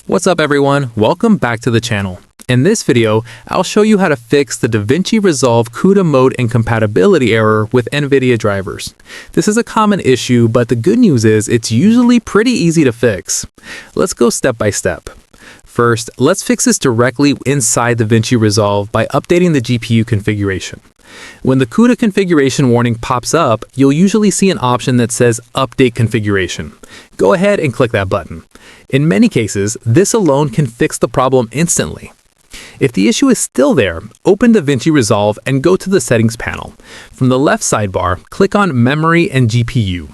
What's up everyone? Welcome back to the channel. In this video, I'll show you how to fix the DaVinci Resolve CUDA mode incompatibility error with Nvidia drivers. This is a common issue, but the good news is it's usually pretty easy to fix. Let's go step by step. First, let's fix this directly inside DaVinci Resolve by updating the GPU configuration. When the CUDA configuration warning pops up, you'll usually see an option that says Update Configuration. Go ahead and click that button. In many cases, this alone can fix the problem instantly. If the issue is still there, open DaVinci Resolve and go to the Settings panel. From the left sidebar, click on Memory and GPU.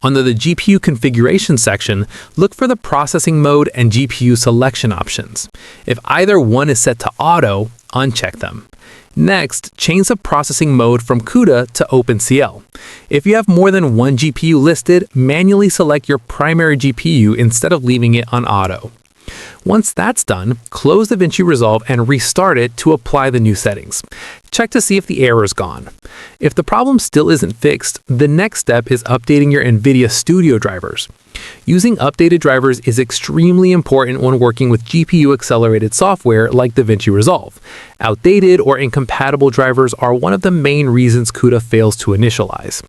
Under the GPU configuration section, look for the processing mode and GPU selection options. If either one is set to auto, uncheck them. Next, change the processing mode from CUDA to OpenCL. If you have more than one GPU listed, manually select your primary GPU instead of leaving it on auto. Once that's done, close DaVinci Resolve and restart it to apply the new settings. Check to see if the error is gone. If the problem still isn't fixed, the next step is updating your Nvidia Studio drivers. Using updated drivers is extremely important when working with GPU-accelerated software like DaVinci Resolve. Outdated or incompatible drivers are one of the main reasons CUDA fails to initialize.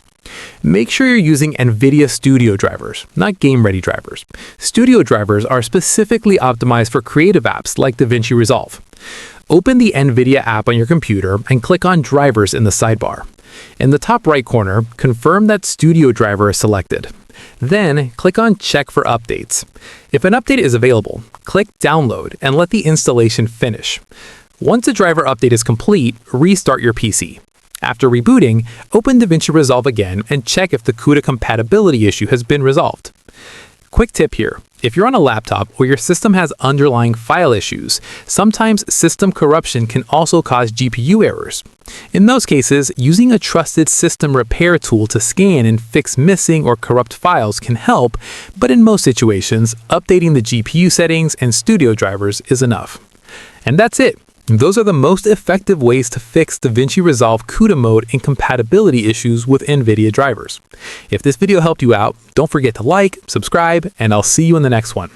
Make sure you're using Nvidia Studio drivers, not game-ready drivers. Studio drivers are specifically optimized for creative apps like DaVinci Resolve. Open the Nvidia app on your computer and click on Drivers in the sidebar. In the top right corner, confirm that Studio driver is selected. Then, click on Check for Updates. If an update is available, click Download and let the installation finish. Once the driver update is complete, restart your PC. After rebooting, open DaVinci Resolve again and check if the CUDA compatibility issue has been resolved. Quick tip here, if you're on a laptop or your system has underlying file issues, sometimes system corruption can also cause GPU errors. In those cases, using a trusted system repair tool to scan and fix missing or corrupt files can help, but in most situations, updating the GPU settings and Studio drivers is enough. And that's it. Those are the most effective ways to fix DaVinci Resolve CUDA mode incompatibility issues with Nvidia drivers. If this video helped you out, don't forget to like, subscribe, and I'll see you in the next one.